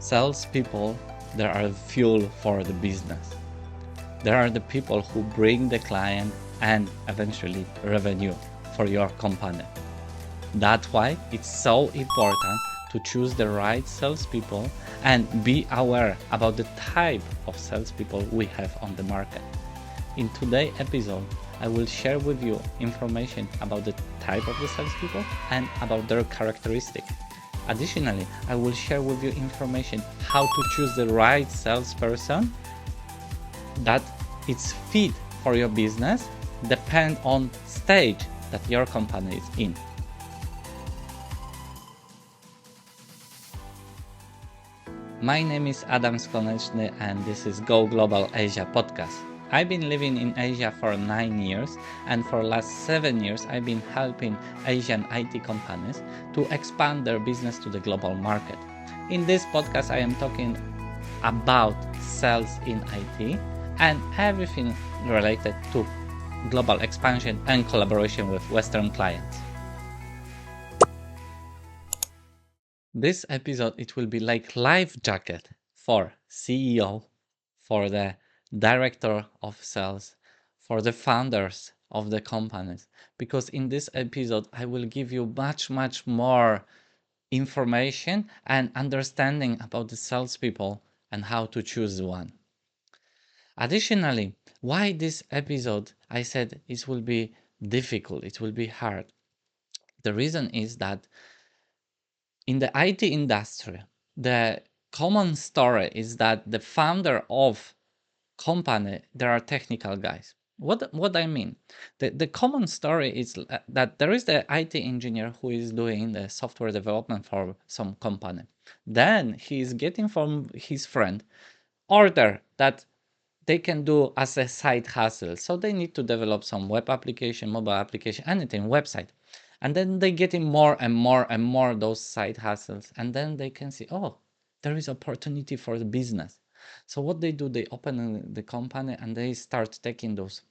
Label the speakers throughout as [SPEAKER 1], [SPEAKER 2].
[SPEAKER 1] Salespeople, they are fuel for the business. They are the people who bring the client and eventually revenue for your company. That's why it's so important to choose the right salespeople and be aware about the type of salespeople we have on the market. In today's episode, I will share with you information about the type of the salespeople and about their characteristics. Additionally, I will share with you information how to choose the right salesperson that it's fit for your business, depend on stage that your company is in. My name is Adam Skoneczny and this is Go Global Asia podcast. I've been living in Asia for 9 years, and for the last 7 years I've been helping Asian IT companies to expand their business to the global market. In this podcast I am talking about sales in IT and everything related to global expansion and collaboration with Western clients. This episode, it will be like life jacket for CEO, for the director of sales, for the founders of the companies, because in this episode I will give you much more information and understanding about the salespeople and how to choose one. Additionally, why this episode, I said it will be difficult, it will be hard. The reason is that in the IT industry, the common story is that the founder of company, there are technical guys. What I mean, the common story is that there is the IT engineer who is doing the software development for some company. Then he is getting from his friend order that they can do as a side hustle. So they need to develop some web application, mobile application, anything, website. And then they get in more and more those side hustles. And then they can see, oh, there is opportunity for the business. So what they do, they open the company and they start taking those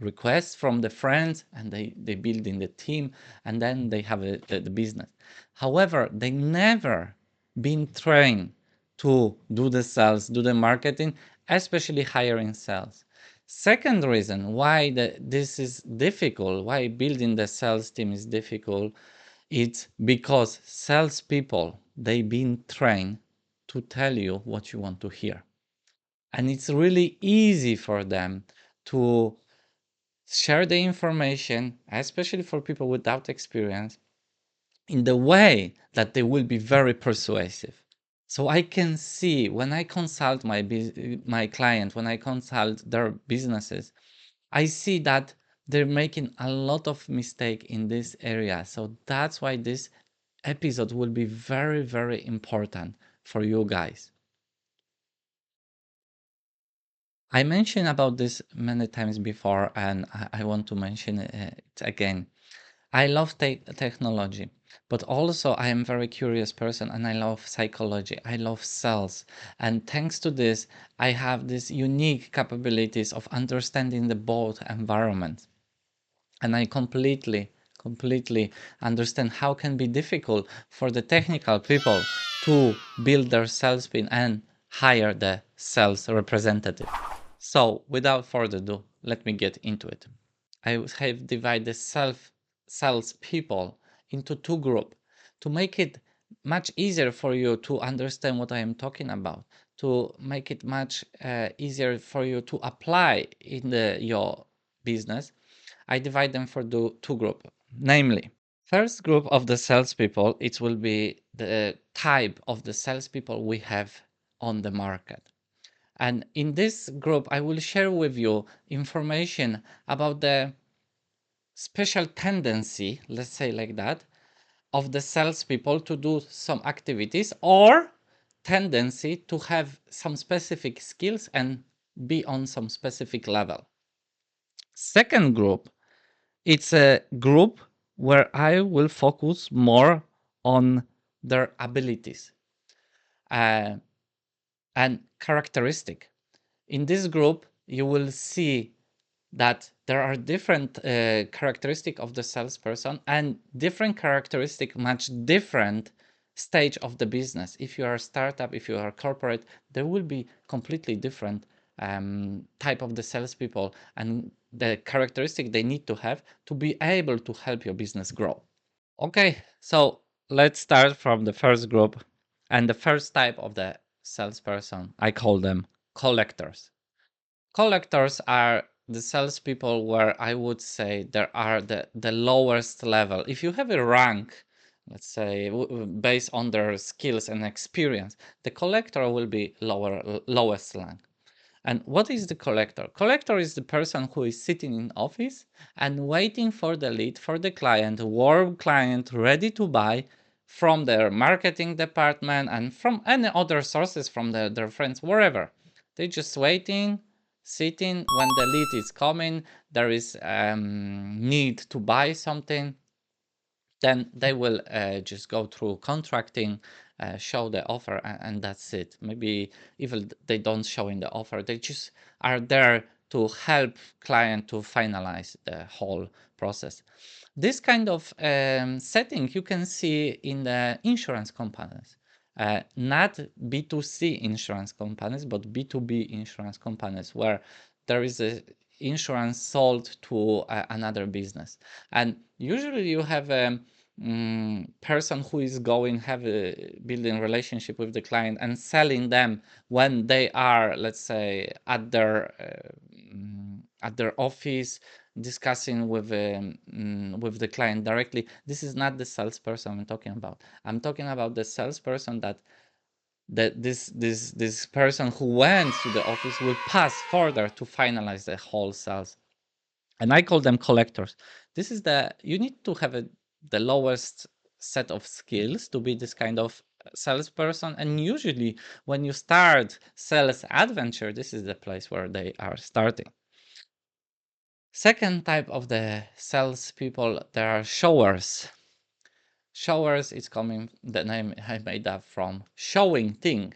[SPEAKER 1] requests from the friends and they build in the team and then they have the business. However, they never been trained to do the sales, do the marketing, especially hiring sales. Second reason why this is difficult, why building the sales team is difficult, it's because salespeople, they've been trained to tell you what you want to hear. And it's really easy for them to share the information, especially for people without experience, in the way that they will be very persuasive. So I can see when I consult my client, when I consult their businesses, I see that they're making a lot of mistake in this area. So that's why this episode will be very important for you guys. I mentioned about this many times before, and I want to mention it again. I love technology, but also I am a very curious person and I love psychology. I love sales. And thanks to this, I have these unique capabilities of understanding the both environments. And I completely understand how can be difficult for the technical people to build their sales team and hire the sales representative. So without further ado, let me get into it. I have divided sales people into two groups to make it much easier for you to understand what I am talking about, to make it much easier for you to apply in your business. I divide them for two groups, namely, first group of the salespeople, it will be the type of the salespeople we have on the market. And in this group, I will share with you information about the special tendency, let's say like that, of the salespeople to do some activities or tendency to have some specific skills and be on some specific level. Second group, it's a group where I will focus more on their abilities and characteristic. In this group, you will see that there are different characteristics of the salesperson and different characteristic much different stage of the business. If you are a startup, if you are a corporate, there will be completely different type of the salespeople and the characteristic they need to have to be able to help your business grow. Okay, so let's start from the first group. And the first type of the salesperson, I call them collectors. Collectors are the salespeople where I would say there are the lowest level. If you have a rank, let's say based on their skills and experience, the collector will be lowest rank. And what is the collector? Collector is the person who is sitting in office and waiting for the lead for the client, warm client ready to buy from their marketing department and from any other sources from their friends, wherever. They're just waiting, sitting when the lead is coming, there is need to buy something, then they will just go through contracting, show the offer, and that's it. Maybe even they don't show in the offer, they just are there to help client to finalize the whole process. This kind of setting you can see in the insurance companies. Not B2C insurance companies, but B2B insurance companies, where there is a insurance sold to another business. And usually you have a person who is going have a building relationship with the client and selling them when they are, let's say, at their office discussing with the client directly. This is not the salesperson I'm talking about. I'm talking about the salesperson that this person who went to the office will pass further to finalize the whole sales. And I call them collectors. This is you need to have the lowest set of skills to be this kind of salesperson. And usually when you start sales adventure, this is the place where they are starting. Second type of the salespeople, there are showers. Showers is coming, the name I made up from showing thing.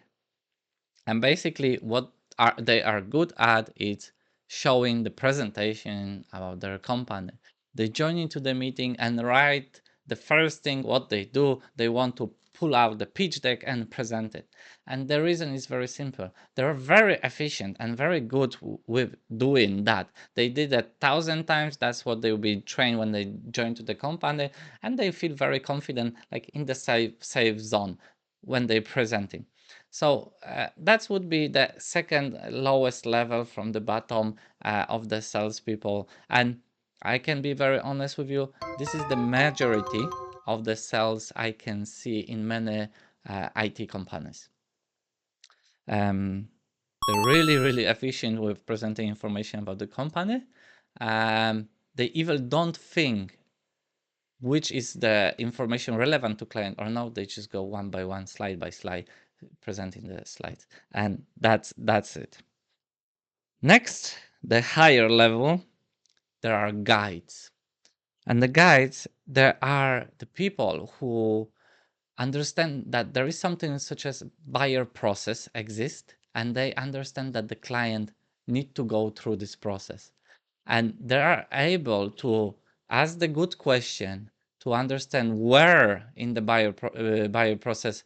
[SPEAKER 1] And basically what they are good at is showing the presentation about their company. They join into the meeting and right the first thing what they do, they want to pull out the pitch deck and present it. And the reason is very simple. They're very efficient and very good with doing that. They did it 1,000 times. That's what they will be trained when they join to the company, and they feel very confident, like in the safe zone when they're presenting. So that would be the second lowest level from the bottom of the salespeople. And I can be very honest with you, this is the majority of the sales I can see in many IT companies. They're really, really efficient with presenting information about the company. They even don't think which is the information relevant to client or not. They just go one by one, slide by slide, presenting the slides, and that's it. Next, the higher level, there are guides. And the guides, there are the people who understand that there is something such as buyer process exist, and they understand that the client need to go through this process. And they are able to ask the good question to understand where in the buyer process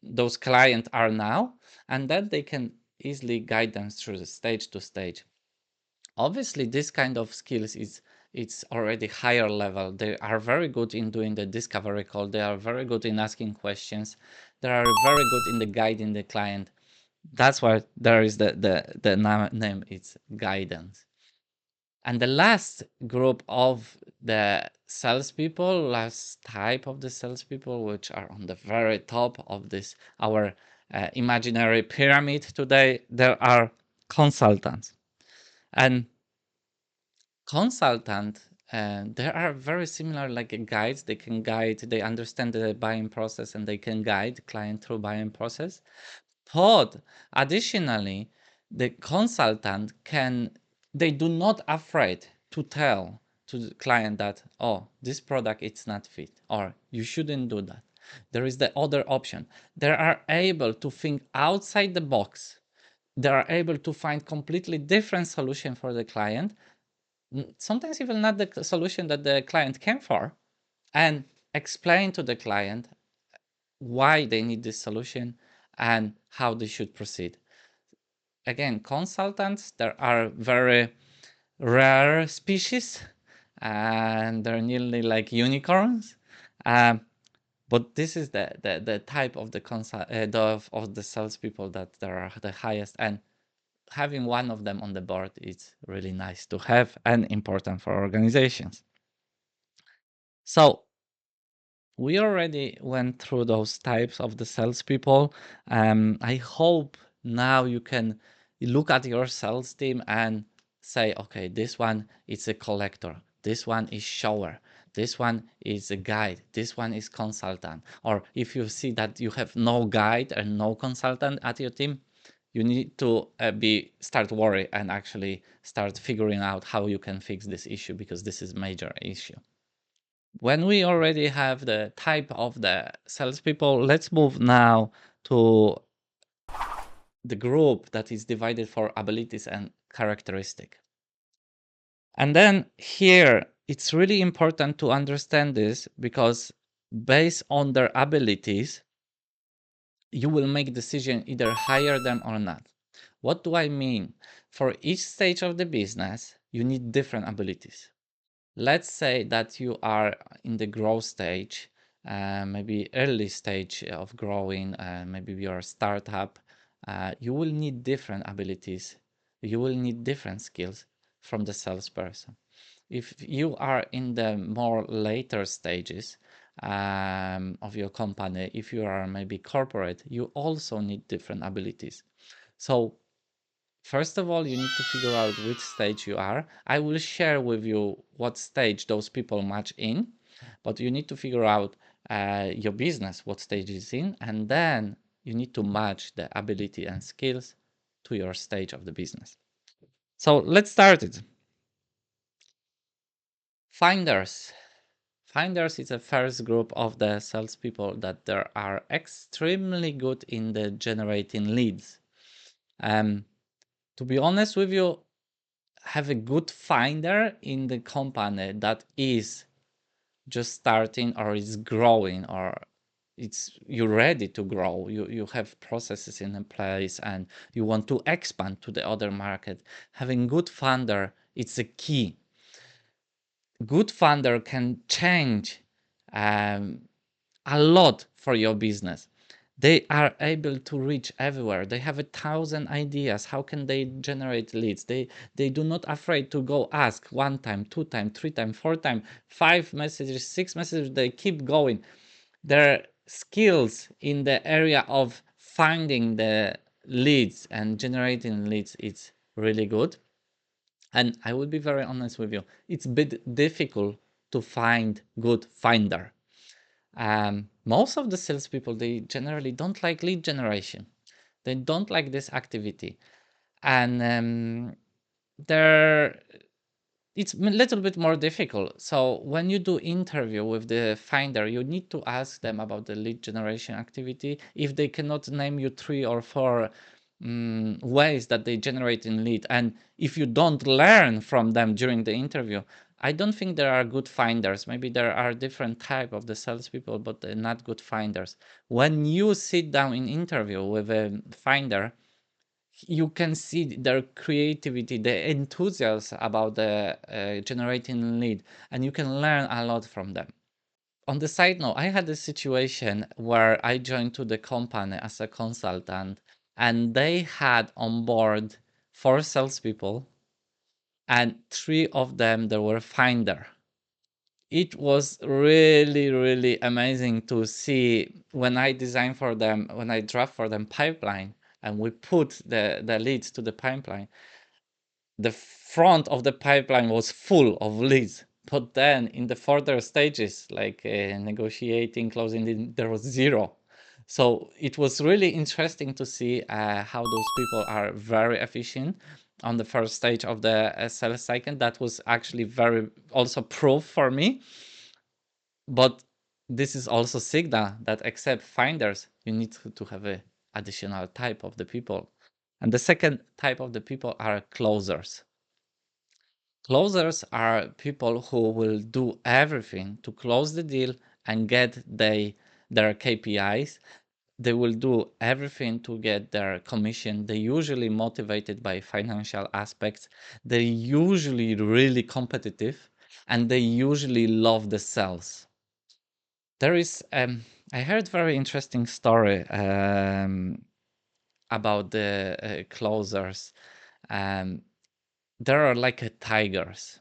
[SPEAKER 1] those clients are now, and then they can easily guide them through the stage to stage. Obviously, this kind of skills is it's already higher level. They are very good in doing the discovery call. They are very good in asking questions. They are very good in the guiding the client. That's why there is the name. It's guidance. And the last group of the salespeople, last type of the salespeople, which are on the very top of this our imaginary pyramid today, there are consultants. And consultant, they are very similar like guides. They can guide, they understand the buying process, and they can guide client through buying process. But additionally, the consultant they do not afraid to tell to the client that, oh, this product it's not fit, or you shouldn't do that. There is the other option. They are able to think outside the box. They are able to find completely different solution for the client. Sometimes even not the solution that the client came for, and explain to the client why they need this solution and how they should proceed. Again, consultants, there are very rare species and they're nearly like unicorns. But this is the type of the salespeople that there are the highest, and having one of them on the board is really nice to have and important for organizations. So we already went through those types of the salespeople. I hope now you can look at your sales team and say, okay, this one is a collector, this one is shower, this one is a guide, this one is consultant. Or if you see that you have no guide and no consultant at your team, you need to start worry and actually start figuring out how you can fix this issue, because this is major issue. When we already have the type of the salespeople, let's move now to the group that is divided for abilities and characteristic. And then here, it's really important to understand this, because based on their abilities, you will make decision either hire them or not. What do I mean? For each stage of the business, you need different abilities. Let's say that you are in the growth stage, maybe early stage of growing, maybe you're a startup. You will need different abilities. You will need different skills from the salesperson. If you are in the more later stages of your company, if you are maybe corporate, you also need different abilities. So first of all, you need to figure out which stage you are. I will share with you what stage those people match in, but you need to figure out your business, what stage is in, and then you need to match the ability and skills to your stage of the business. So let's start it. Finders. Finders is a first group of the salespeople that there are extremely good in the generating leads. To be honest with you, have a good finder in the company that is just starting or is growing, or you're ready to grow, you have processes in place and you want to expand to the other market. Having good funder, it's a key. Good funder can change a lot for your business. They are able to reach everywhere. They have 1,000 ideas. How can they generate leads? They do not afraid to go ask 1 time, 2 time, 3 time, 4 time, 5 messages, 6 messages. They keep going. Their skills in the area of finding the leads and generating leads, it's really good. And I will be very honest with you, it's a bit difficult to find good finder. Most of the salespeople, they generally don't like lead generation. They don't like this activity. And it's a little bit more difficult. So when you do interview with the finder, you need to ask them about the lead generation activity. If they cannot name you 3 or 4 ways that they generate in lead, and if you don't learn from them during the interview, I don't think there are good finders. Maybe there are different type of the salespeople, but they're not good finders. When you sit down in interview with a finder, you can see their creativity, the enthusiasm about the generating lead, and you can learn a lot from them. On the side note, I had a situation where I joined to the company as a consultant, and they had on board 4 salespeople, and 3 of them they were finder. It was really, really amazing to see when I design for them, when I draft for them pipeline, and we put the leads to the pipeline. The front of the pipeline was full of leads, but then in the further stages, like negotiating, closing, there was 0. So it was really interesting to see how those people are very efficient on the first stage of the sales cycle. That was actually very also proof for me. But this is also signal that except finders, you need to have a additional type of the people. And the second type of the people are closers. Closers are people who will do everything to close the deal and get the their KPIs. They will do everything to get their commission. They're usually motivated by financial aspects. They're usually really competitive, and they usually love the sales. There is, I heard very interesting story about the closers. There are like tigers.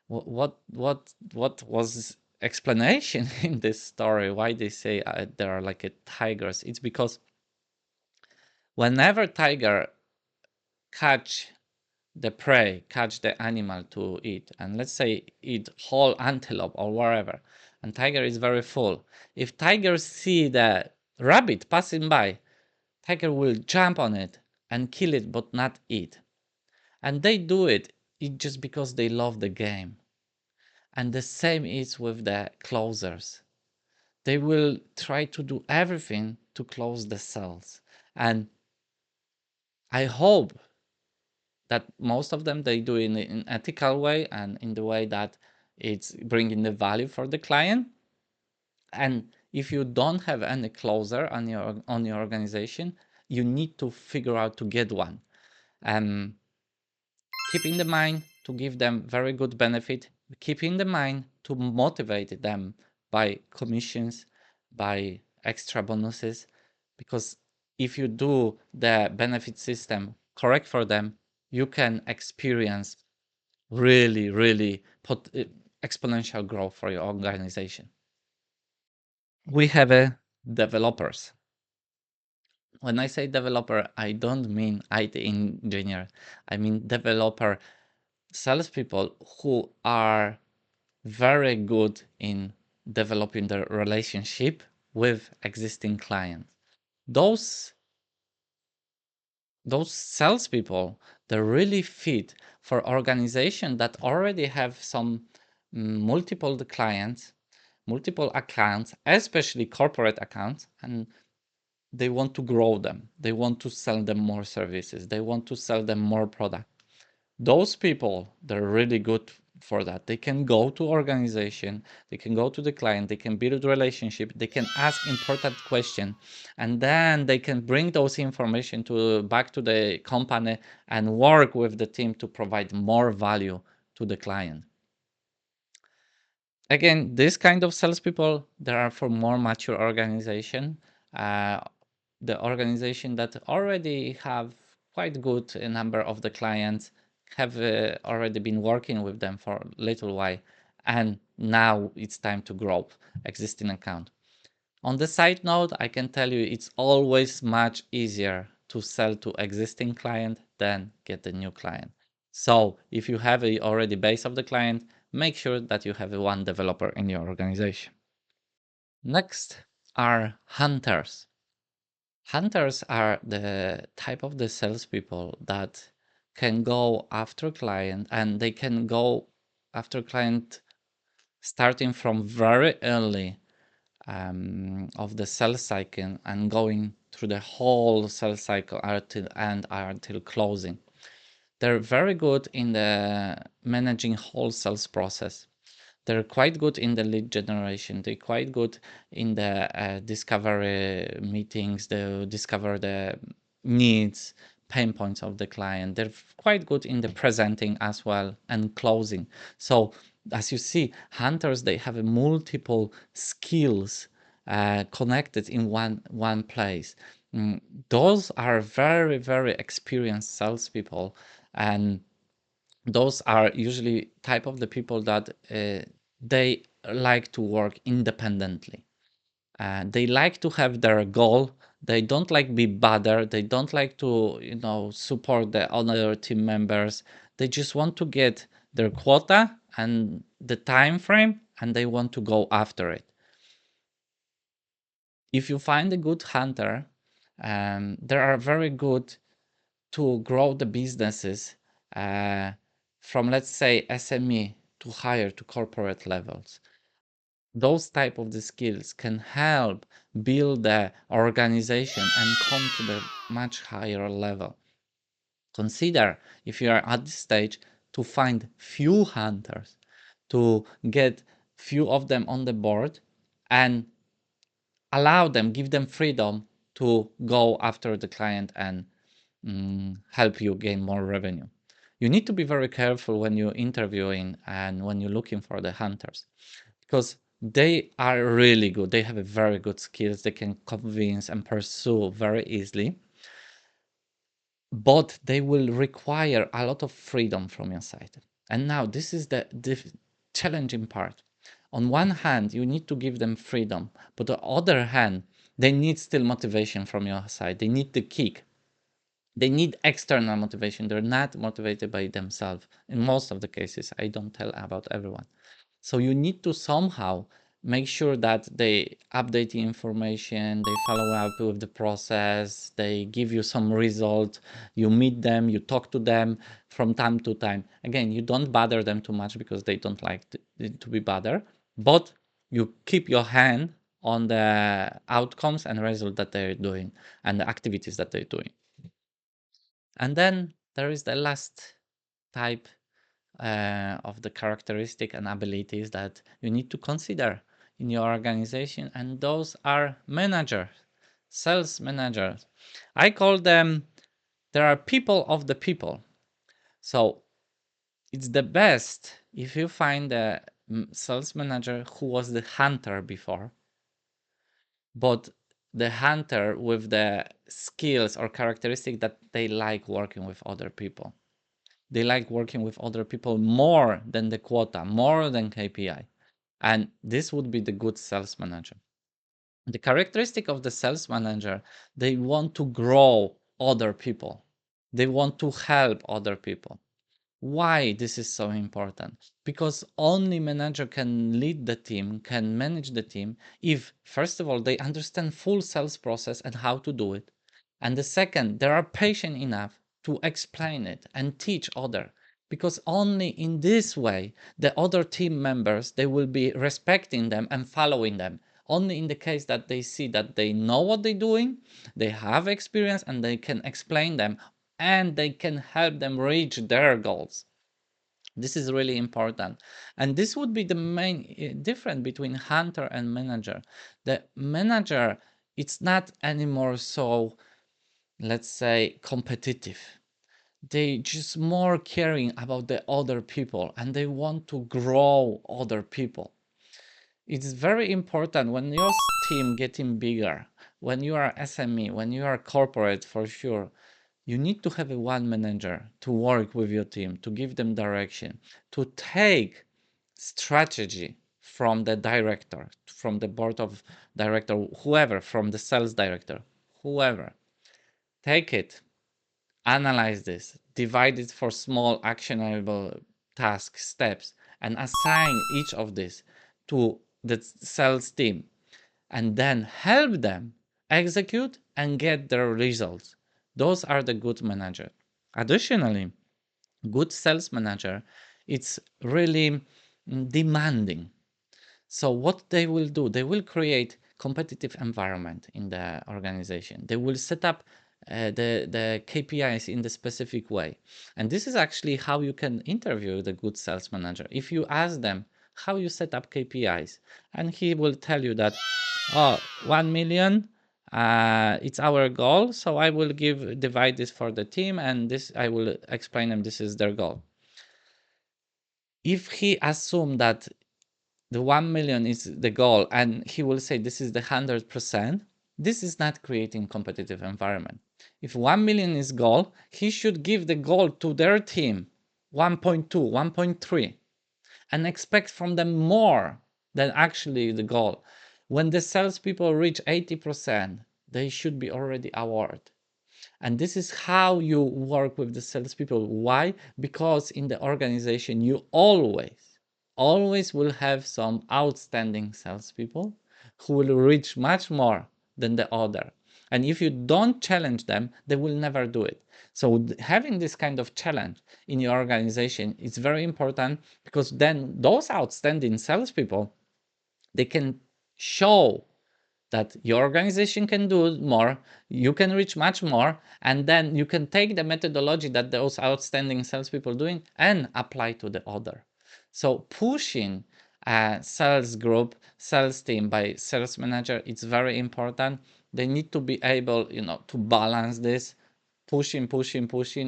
[SPEAKER 1] What was explanation in this story? Why they say there are like tigers? It's because whenever tiger catch the prey, catch the animal to eat, and let's say eat whole antelope or wherever, and tiger is very full. If tigers see the rabbit passing by, tiger will jump on it and kill it, but not eat. And they do it just because they love the game. And the same is with the closers. They will try to do everything to close the sales. And I hope that most of them they do in an ethical way and in the way that it's bringing the value for the client. And if you don't have any closer on your organization, you need to figure out to get one. Keep in the mind to give them very good benefit. Keep in the mind to motivate them by commissions, by extra bonuses, because if you do the benefit system correct for them, you can experience really exponential growth for your organization. We have a developers. When I say developer, I don't mean IT engineer. I mean developer salespeople who are very good in developing the relationship with existing clients. Those salespeople, they really fit for organization that already have some multiple clients, multiple accounts, especially corporate accounts, and they want to grow them. They want to sell them more services. They want to sell them more product. Those people, they're really good for that. They can go to organization, they can go to the client, they can build relationship, they can ask important question, and then they can bring those information back to the company and work with the team to provide more value to the client. Again, this kind of salespeople, there are for more mature organization, the organization that already have quite good number of the clients, have already been working with them for a little while, and now it's time to grow existing account. On the side note, I can tell you it's always much easier to sell to existing client than get a new client. So if you have a already base of the client, make sure that you have one developer in your organization. Next are hunters. Hunters are the type of the salespeople that can go after client, and they can go after client starting from very early of the sales cycle and going through the whole sales cycle until closing. They're very good in the managing whole sales process. They're quite good in the lead generation. They're quite good in the discovery meetings. They discover the needs, pain points of the client. They're quite good in the presenting as well and closing. So as you see, hunters, they have a multiple skills connected in one place. Those are very experienced salespeople, and those are usually type of the people that they like to work independently. They like to have their goal. They don't like be bothered. They don't like to support the other team members. They just want to get their quota and the time frame, and they want to go after it. If you find a good hunter, they are very good to grow the businesses from, let's say, SME to higher to corporate levels. Those type of the skills can help build the organization and come to the much higher level. Consider, if you are at this stage, to find few hunters, to get few of them on the board, and allow them, give them freedom to go after the client and help you gain more revenue. You need to be very careful when you're interviewing and when you're looking for the hunters, because they are really good. They have a very good skills. They can convince and pursue very easily, but they will require a lot of freedom from your side. And now this is the challenging part. On one hand, you need to give them freedom, but on the other hand, they need still motivation from your side. They need the kick. They need external motivation. They're not motivated by themselves. In most of the cases, I don't tell about everyone. So you need to somehow make sure that they update the information, they follow up with the process, they give you some result, you meet them, you talk to them from time to time. Again, you don't bother them too much because they don't like to be bothered, but you keep your hand on the outcomes and result that they're doing and the activities that they're doing. And then there is the last type of the characteristic and abilities that you need to consider in your organization, and those are managers, sales managers. I call them, there are people of the people. So it's the best if you find a sales manager who was the hunter before, but the hunter with the skills or characteristic that they like working with other people. They like working with other people more than the quota, more than KPI. And this would be the good sales manager. The characteristic of the sales manager, they want to grow other people. They want to help other people. Why this is so important? Because only manager can lead the team, can manage the team if, first of all, they understand full sales process and how to do it. And the second, they are patient enough to explain it and teach other. Because only in this way, the other team members, they will be respecting them and following them. Only in the case that they see that they know what they're doing, they have experience and they can explain them and they can help them reach their goals. This is really important. And this would be the main difference between hunter and manager. The manager, it's not anymore so, let's say, competitive. They just more caring about the other people and they want to grow other people. It's very important when your team getting bigger, when you are SME, when you are corporate for sure, you need to have a one manager to work with your team, to give them direction, to take strategy from the director, from the board of director, whoever, from the sales director, whoever. Take it, analyze this, divide it for small actionable task steps, and assign each of this to the sales team, and then help them execute and get their results. Those are the good manager. Additionally, good sales manager, it's really demanding. So what they will do, they will create competitive environment in the organization. They will set up the KPIs in the specific way. And this is actually how you can interview the good sales manager. If you ask them how you set up KPIs, and he will tell you that, oh, 1 million, it's our goal. So I will divide this for the team and this, I will explain them this is their goal. If he assume that the 1 million is the goal and he will say this is the 100%, this is not creating competitive environment. If 1 million is goal, he should give the goal to their team 1.2, 1.3 and expect from them more than actually the goal. When the salespeople reach 80%, they should be already awarded. And this is how you work with the salespeople. Why? Because in the organization, you always will have some outstanding salespeople who will reach much more than the other. And if you don't challenge them, they will never do it. So having this kind of challenge in your organization is very important, because then those outstanding salespeople, they can show that your organization can do more, you can reach much more, and then you can take the methodology that those outstanding salespeople are doing and apply to the other. So pushing sales group, sales team by sales manager. It's very important. They need to be able, to balance this, pushing,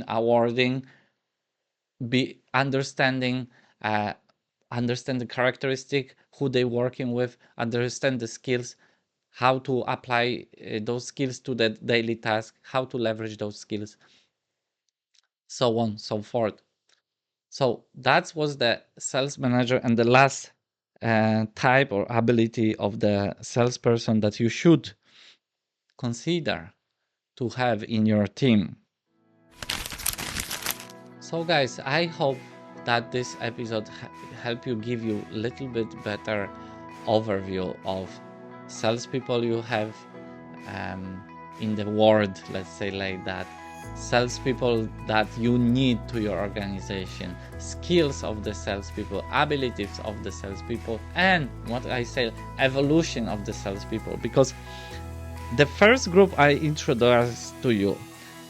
[SPEAKER 1] awarding, be understanding, understand the characteristic, who they working with, understand the skills, how to apply those skills to the daily task, how to leverage those skills, so on, so forth. So that was the sales manager, and the last type or ability of the salesperson that you should consider to have in your team. So guys, I hope that this episode help you, give you a little bit better overview of salespeople you have in the world, let's say like that, salespeople that you need to your organization, skills of the salespeople, abilities of the salespeople, and what I say, evolution of the salespeople. Because the first group I introduced to you,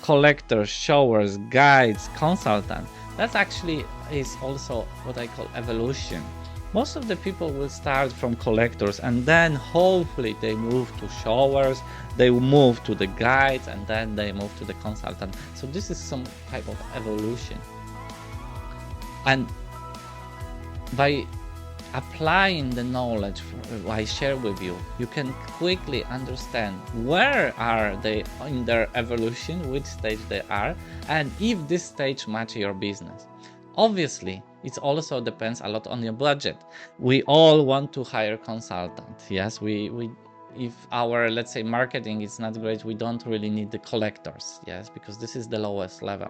[SPEAKER 1] collectors, showers, guides, consultants, that actually is also what I call evolution. Most of the people will start from collectors, and then hopefully they move to showers, they move to the guides, and then they move to the consultant. So this is some type of evolution. And by applying the knowledge I share with you, you can quickly understand where are they in their evolution, which stage they are, and if this stage matches your business. Obviously, it also depends a lot on your budget. We all want to hire consultants. Yes, if our, let's say, marketing is not great, we don't really need the collectors. Yes, because this is the lowest level.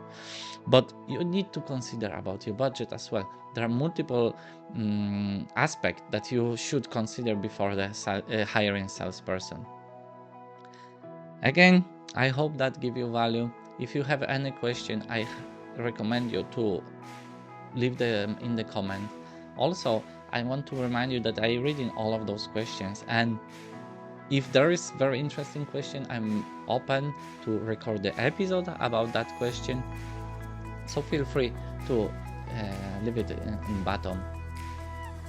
[SPEAKER 1] But you need to consider about your budget as well. There are multiple aspects that you should consider before the hiring salesperson. Again, I hope that give you value. If you have any question, I recommend you to leave them in the comment. Also, I want to remind you that I read in all of those questions, and if there is very interesting question, I'm open to record the episode about that question. So feel free to leave it in bottom.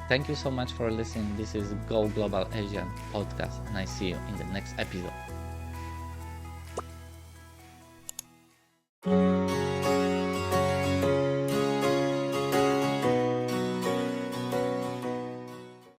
[SPEAKER 1] Thank you so much for listening. This is Go Global Asian podcast, and I see you in the next episode.